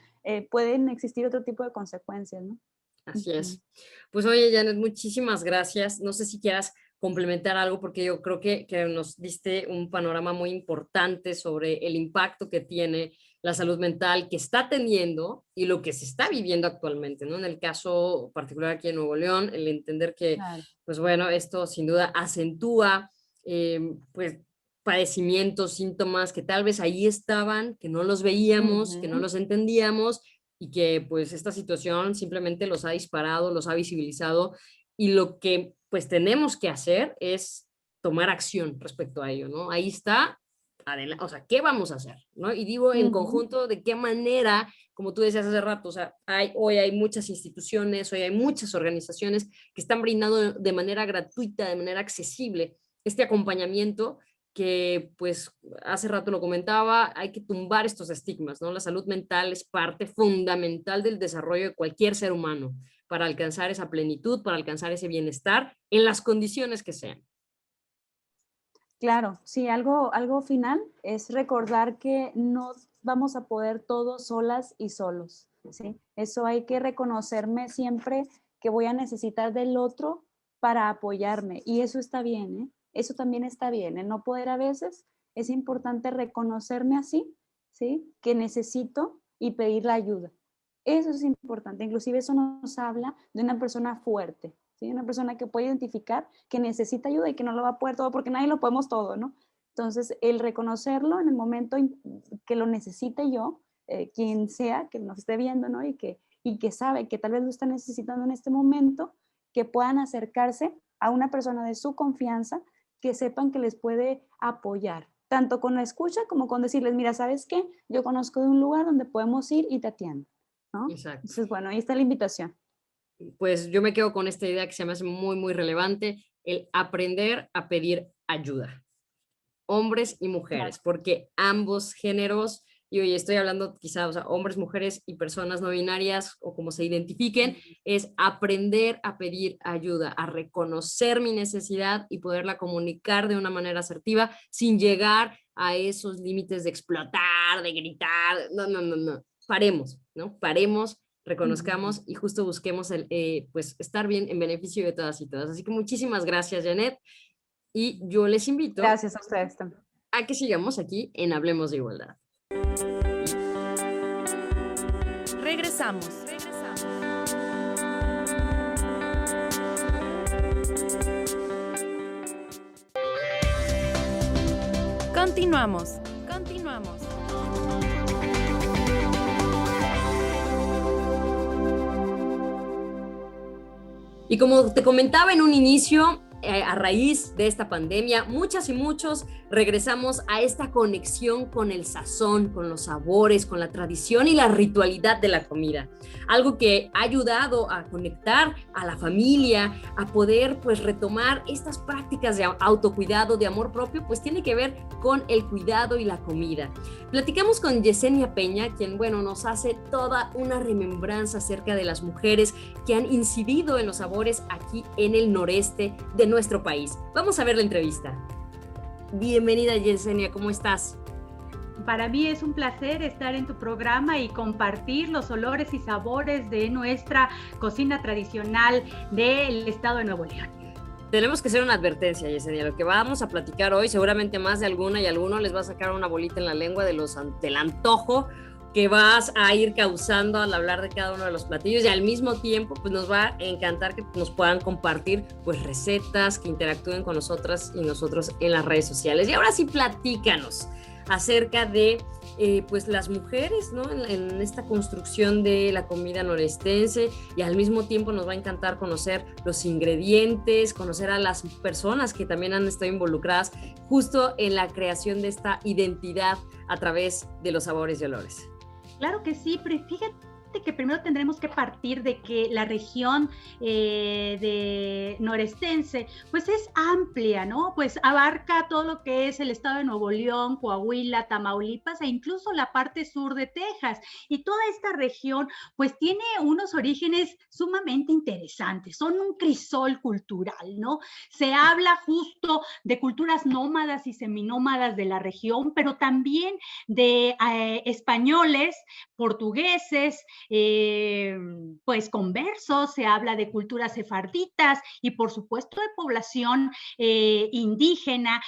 pueden existir otro tipo de consecuencias, ¿no? Así es. Pues oye, Janet, muchísimas gracias. No sé si quieras complementar algo, porque yo creo que nos diste un panorama muy importante sobre el impacto que tiene la salud mental que está teniendo y lo que se está viviendo actualmente, ¿no? En el caso particular aquí en Nuevo León, el entender que, Claro. pues bueno, esto sin duda acentúa, pues, padecimientos, síntomas que tal vez ahí estaban, que no los veíamos, que no los entendíamos y que pues esta situación simplemente los ha disparado, los ha visibilizado y lo que pues tenemos que hacer es tomar acción respecto a ello, ¿no? Ahí está, o sea, ¿qué vamos a hacer? ¿No? Y digo en conjunto de qué manera, como tú decías hace rato, o sea, hoy hay muchas instituciones, hoy hay muchas organizaciones que están brindando de manera gratuita, de manera accesible, este acompañamiento que pues hace rato lo comentaba, hay que tumbar estos estigmas, ¿no? La salud mental es parte fundamental del desarrollo de cualquier ser humano para alcanzar esa plenitud, para alcanzar ese bienestar en las condiciones que sean. Claro, sí, algo final es recordar que no vamos a poder todos solas y solos, ¿sí? Eso hay que reconocerme siempre que voy a necesitar del otro para apoyarme y eso está bien, ¿eh? Eso también está bien, el no poder a veces es importante reconocerme así, ¿sí? Que necesito y pedir la ayuda. Eso es importante, inclusive eso nos habla de una persona fuerte, ¿sí? Una persona que puede identificar que necesita ayuda y que no lo va a poder todo porque nadie lo podemos todo, ¿no? Entonces, el reconocerlo en el momento que lo necesite yo, quien sea que nos esté viendo, ¿no? Y que sabe que tal vez lo está necesitando en este momento, que puedan acercarse a una persona de su confianza, que sepan que les puede apoyar, tanto con la escucha como con decirles, mira, ¿sabes qué? Yo conozco de un lugar donde podemos ir y te atiendo, ¿no? Exacto. Entonces, bueno, ahí está la invitación. Pues yo me quedo con esta idea que se me hace muy, muy relevante, el aprender a pedir ayuda, hombres y mujeres, porque ambos géneros, y hoy estoy hablando quizá, o sea, hombres, mujeres y personas no binarias, o como se identifiquen, es aprender a pedir ayuda, a reconocer mi necesidad y poderla comunicar de una manera asertiva sin llegar a esos límites de explotar, de gritar, no, paremos, ¿no? Paremos, reconozcamos y justo busquemos pues estar bien en beneficio de todas y todas. Así que muchísimas gracias, Janet. Y yo les invito Gracias a ustedes también. a que sigamos aquí en Hablemos de Igualdad. Regresamos. Continuamos. Y como te comentaba en un inicio, a raíz de esta pandemia, muchas y muchos regresamos a esta conexión con el sazón, con los sabores, con la tradición y la ritualidad de la comida. Algo que ha ayudado a conectar a la familia, a poder pues retomar estas prácticas de autocuidado, de amor propio, pues tiene que ver con el cuidado y la comida. Platicamos con Yesenia Peña, quien, bueno, nos hace toda una remembranza acerca de las mujeres que han incidido en los sabores aquí en el noreste de nuestro país. Vamos a ver la entrevista. Bienvenida, Yesenia, ¿cómo estás? Para mí es un placer estar en tu programa y compartir los olores y sabores de nuestra cocina tradicional del estado de Nuevo León. Tenemos que hacer una advertencia, Yesenia. Lo que vamos a platicar hoy, seguramente más de alguna y alguno les va a sacar una bolita en la lengua del antojo que vas a ir causando al hablar de cada uno de los platillos, y al mismo tiempo pues nos va a encantar que nos puedan compartir pues recetas, que interactúen con nosotras y nosotros en las redes sociales. Y ahora sí, platícanos acerca de pues las mujeres, ¿no? En esta construcción de la comida norestense, y al mismo tiempo nos va a encantar conocer los ingredientes, conocer a las personas que también han estado involucradas justo en la creación de esta identidad a través de los sabores y olores. Claro que sí, pero fíjate obviamente que primero tendremos que partir de que la región de norestense, pues es amplia, ¿no? Pues abarca todo lo que es el estado de Nuevo León, Coahuila, Tamaulipas e incluso la parte sur de Texas. Y toda esta región, pues tiene unos orígenes sumamente interesantes, son un crisol cultural, ¿no? Se habla justo de culturas nómadas y seminómadas de la región, pero también de españoles, portugueses, pues conversos, se habla de culturas sefarditas y por supuesto de población indígena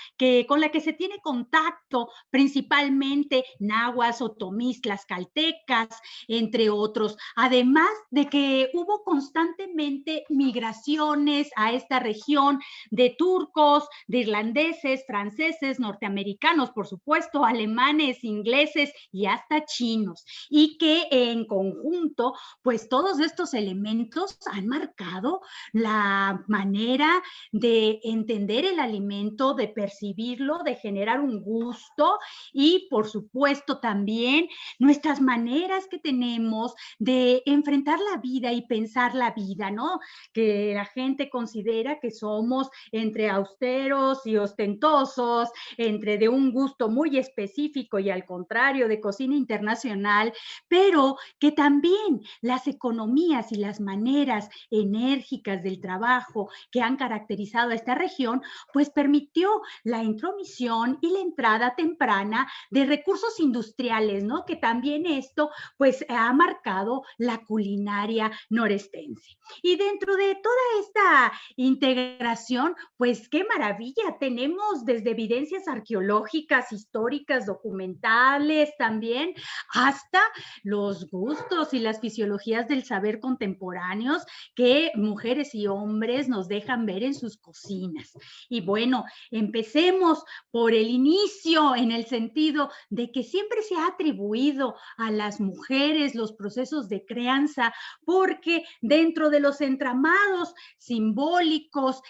con la que se tiene contacto, principalmente nahuas, otomís, tlaxcaltecas, entre otros. Además de que hubo constantemente migraciones a esta región de turcos, de irlandeses, franceses, norteamericanos, por supuesto, alemanes, ingleses y hasta chinos. Y que en conjunto, pues todos estos elementos han marcado la manera de entender el alimento, de percibirlo, de generar un gusto y, por supuesto, también nuestras maneras que tenemos de enfrentar la vida y pensar la vida, ¿no? Que la gente considera que somos entre austeros y ostentosos, entre de un gusto muy específico y al contrario de cocina internacional, pero que también las economías y las maneras enérgicas del trabajo que han caracterizado a esta región, pues permitió la intromisión y la entrada temprana de recursos industriales, ¿no? Que también esto, pues, ha marcado la culinaria norestense. Y dentro de toda esta integración, pues, qué maravilla, tenemos desde evidencias arqueológicas, históricas, documentales también, hasta los gustos y las fisiologías del saber contemporáneos que mujeres y hombres nos dejan ver en sus cocinas. Y bueno, empecemos por el inicio en el sentido de que siempre se ha atribuido a las mujeres los procesos de crianza porque dentro de los entramados simbólicos,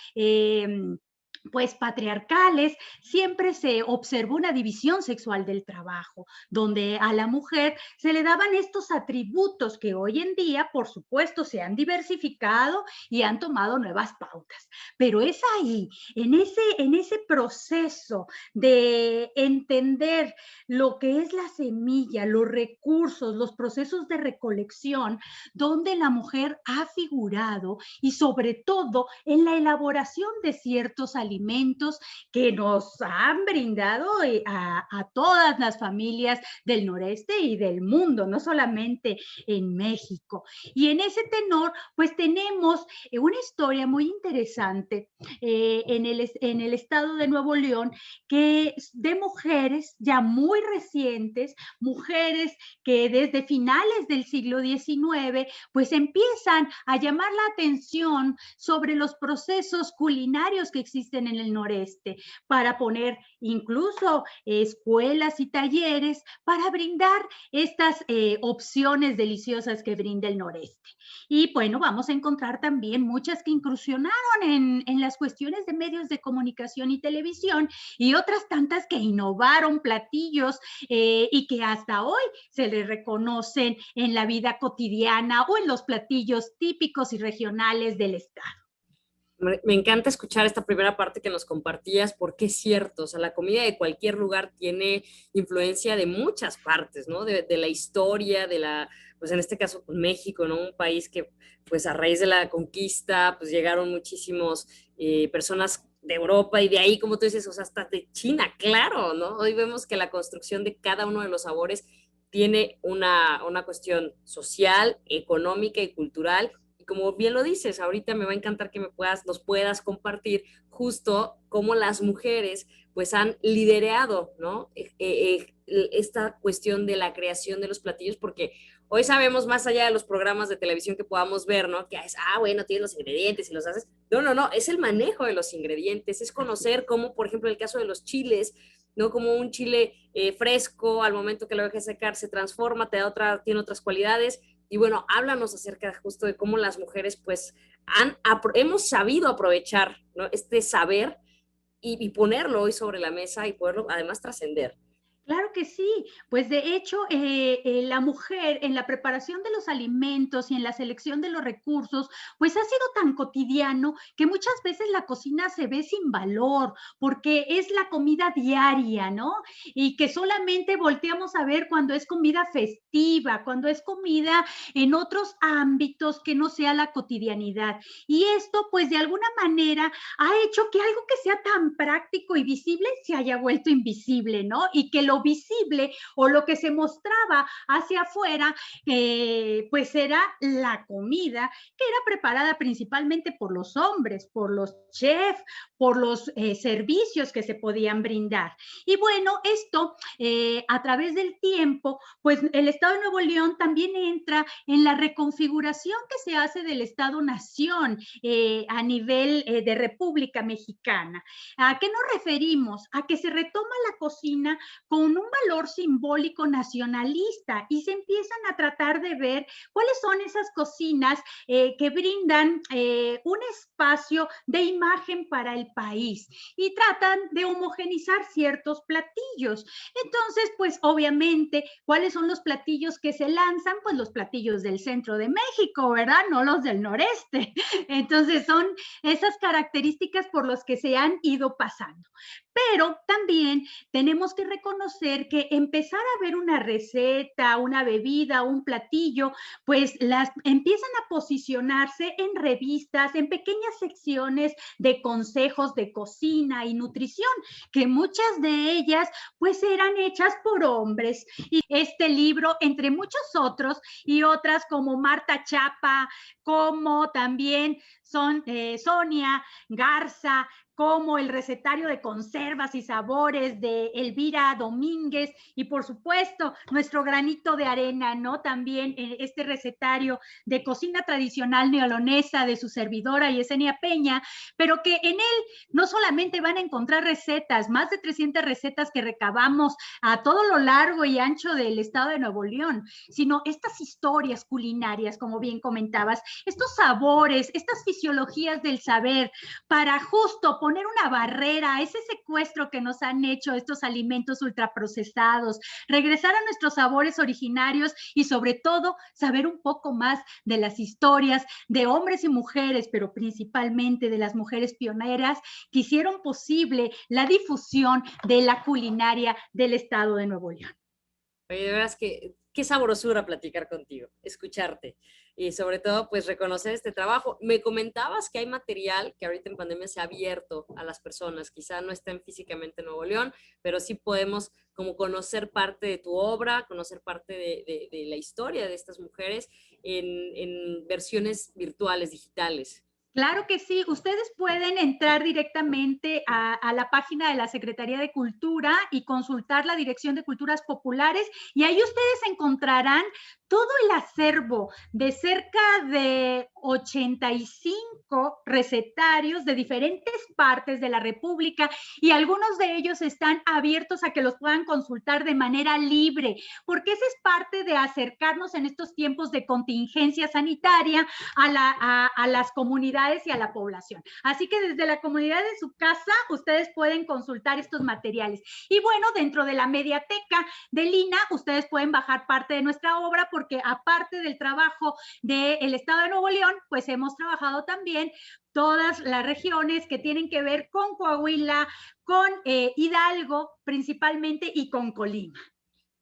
pues patriarcales, siempre se observó una división sexual del trabajo, donde a la mujer se le daban estos atributos que hoy en día, por supuesto, se han diversificado y han tomado nuevas pautas. Pero es ahí, en ese proceso de entender lo que es la semilla, los recursos, los procesos de recolección, donde la mujer ha figurado y sobre todo en la elaboración de ciertos alimentos que nos han brindado a todas las familias del noreste y del mundo, no solamente en México. Y en ese tenor, pues tenemos una historia muy interesante en el estado de Nuevo León, que de mujeres ya muy recientes, mujeres que desde finales del siglo XIX, pues empiezan a llamar la atención sobre los procesos culinarios que existen en el noreste, para poner incluso escuelas y talleres para brindar estas opciones deliciosas que brinda el noreste. Y bueno, vamos a encontrar también muchas que incursionaron en las cuestiones de medios de comunicación y televisión y otras tantas que innovaron platillos y que hasta hoy se les reconocen en la vida cotidiana o en los platillos típicos y regionales del estado. Me encanta escuchar esta primera parte que nos compartías, porque es cierto, o sea, la comida de cualquier lugar tiene influencia de muchas partes, ¿no? De la historia, pues en este caso México, ¿no? Un país que, pues a raíz de la conquista, pues llegaron muchísimos personas de Europa y de ahí, como tú dices, o sea, hasta de China, claro, ¿no? Hoy vemos que la construcción de cada uno de los sabores tiene una cuestión social, económica y cultural. Como bien lo dices, ahorita me va a encantar que nos puedas compartir justo cómo las mujeres pues han liderado, ¿no? Esta cuestión de la creación de los platillos, porque hoy sabemos más allá de los programas de televisión que podamos ver, ¿no? Que es, bueno, tienes los ingredientes y los haces. No, es el manejo de los ingredientes, es conocer cómo, por ejemplo, en el caso de los chiles, ¿no? Como un chile fresco, al momento que lo dejes secar, se transforma, tiene otras cualidades. Y bueno, háblanos acerca justo de cómo las mujeres pues hemos sabido aprovechar, ¿no? Este saber y ponerlo hoy sobre la mesa y poderlo además trascender. Claro que sí, pues de hecho la mujer en la preparación de los alimentos y en la selección de los recursos, pues ha sido tan cotidiano que muchas veces la cocina se ve sin valor, porque es la comida diaria, ¿no? Y que solamente volteamos a ver cuando es comida festiva, cuando es comida en otros ámbitos que no sea la cotidianidad. Y esto, pues de alguna manera, ha hecho que algo que sea tan práctico y visible se haya vuelto invisible, ¿no? Y que lo visible o lo que se mostraba hacia afuera, pues era la comida que era preparada principalmente por los hombres, por los chefs, por los servicios que se podían brindar. Y bueno, esto a través del tiempo, pues el Estado de Nuevo León también entra en la reconfiguración que se hace del Estado-Nación a nivel de República Mexicana. ¿A qué nos referimos? A que se retoma la cocina con un valor simbólico nacionalista y se empiezan a tratar de ver cuáles son esas cocinas que brindan un espacio de imagen para el país y tratan de homogenizar ciertos platillos. Entonces, pues obviamente, ¿cuáles son los platillos que se lanzan? Pues los platillos del centro de México, ¿verdad? No los del noreste. Entonces, son esas características por las que se han ido pasando. Pero también tenemos que reconocer que empezar a ver una receta, una bebida, un platillo, pues las empiezan a posicionarse en revistas, en pequeñas secciones de consejos de cocina y nutrición, que muchas de ellas pues eran hechas por hombres. Y este libro, entre muchos otros, y otras como Marta Chapa, como también son Sonia Garza, como el recetario de conservas y sabores de Elvira Domínguez y por supuesto nuestro granito de arena, ¿no? También este recetario de cocina tradicional neolonesa de su servidora Yesenia Peña, pero que en él no solamente van a encontrar recetas, más de 300 recetas que recabamos a todo lo largo y ancho del estado de Nuevo León, sino estas historias culinarias, como bien comentabas, estos sabores, estas fisiologías del saber, para justo poner una barrera a ese secuestro que nos han hecho estos alimentos ultraprocesados, regresar a nuestros sabores originarios y sobre todo saber un poco más de las historias de hombres y mujeres, pero principalmente de las mujeres pioneras que hicieron posible la difusión de la culinaria del estado de Nuevo León. Oye, de veras que qué sabrosura platicar contigo, escucharte y sobre todo pues reconocer este trabajo. Me comentabas que hay material que ahorita en pandemia se ha abierto a las personas, quizá no estén físicamente en Nuevo León, pero sí podemos como conocer parte de tu obra, conocer parte de la historia de estas mujeres en versiones virtuales, digitales. Claro que sí, ustedes pueden entrar directamente a la página de la Secretaría de Cultura y consultar la Dirección de Culturas Populares y ahí ustedes encontrarán todo el acervo de cerca de 85 recetarios de diferentes partes de la República y algunos de ellos están abiertos a que los puedan consultar de manera libre, porque esa es parte de acercarnos en estos tiempos de contingencia sanitaria a las comunidades y a la población. Así que desde la comunidad de su casa, ustedes pueden consultar estos materiales. Y bueno, dentro de la mediateca de Lina, ustedes pueden bajar parte de nuestra obra porque aparte del trabajo del Estado de Nuevo León, pues hemos trabajado también todas las regiones que tienen que ver con Coahuila, con Hidalgo principalmente y con Colima.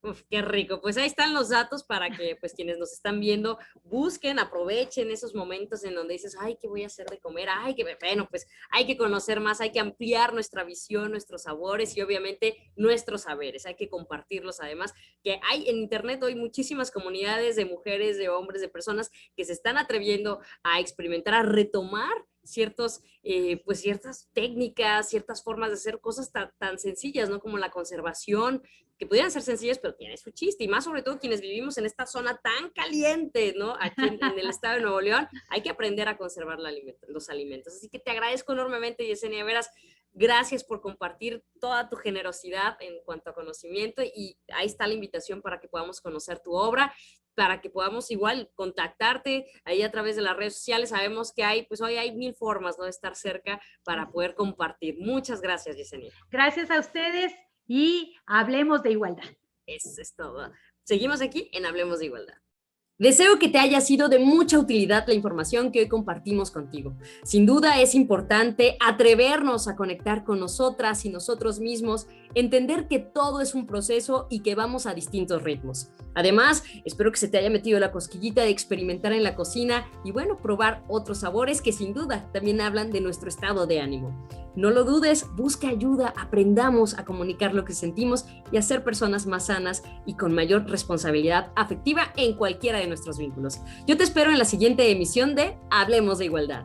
Uf, qué rico. Pues ahí están los datos para que pues quienes nos están viendo busquen, aprovechen esos momentos en donde dices, ay, ¿qué voy a hacer de comer? Ay, que bueno, pues hay que conocer más, hay que ampliar nuestra visión, nuestros sabores y obviamente nuestros saberes. Hay que compartirlos además, que hay en internet hoy muchísimas comunidades de mujeres, de hombres, de personas que se están atreviendo a experimentar, a retomar pues ciertas técnicas, ciertas formas de hacer cosas tan sencillas, ¿no? Como la conservación, que pudieran ser sencillas, pero tiene su chiste, y más sobre todo quienes vivimos en esta zona tan caliente, ¿no? Aquí en el estado de Nuevo León, hay que aprender a conservar los alimentos. Así que te agradezco enormemente, Yesenia Veras, gracias por compartir toda tu generosidad en cuanto a conocimiento, y ahí está la invitación para que podamos conocer tu obra, para que podamos igual contactarte ahí a través de las redes sociales. Sabemos que pues hoy hay 1000 formas, ¿no?, de estar cerca para poder compartir. Muchas gracias, Yesenia. Gracias a ustedes y hablemos de igualdad. Eso es todo. Seguimos aquí en Hablemos de Igualdad. Deseo que te haya sido de mucha utilidad la información que hoy compartimos contigo. Sin duda es importante atrevernos a conectar con nosotras y nosotros mismos, entender que todo es un proceso y que vamos a distintos ritmos. Además, espero que se te haya metido la cosquillita de experimentar en la cocina y bueno, probar otros sabores que sin duda también hablan de nuestro estado de ánimo. No lo dudes, busca ayuda, aprendamos a comunicar lo que sentimos y a ser personas más sanas y con mayor responsabilidad afectiva en cualquiera de nuestros vínculos. Yo te espero en la siguiente emisión de Hablemos de Igualdad.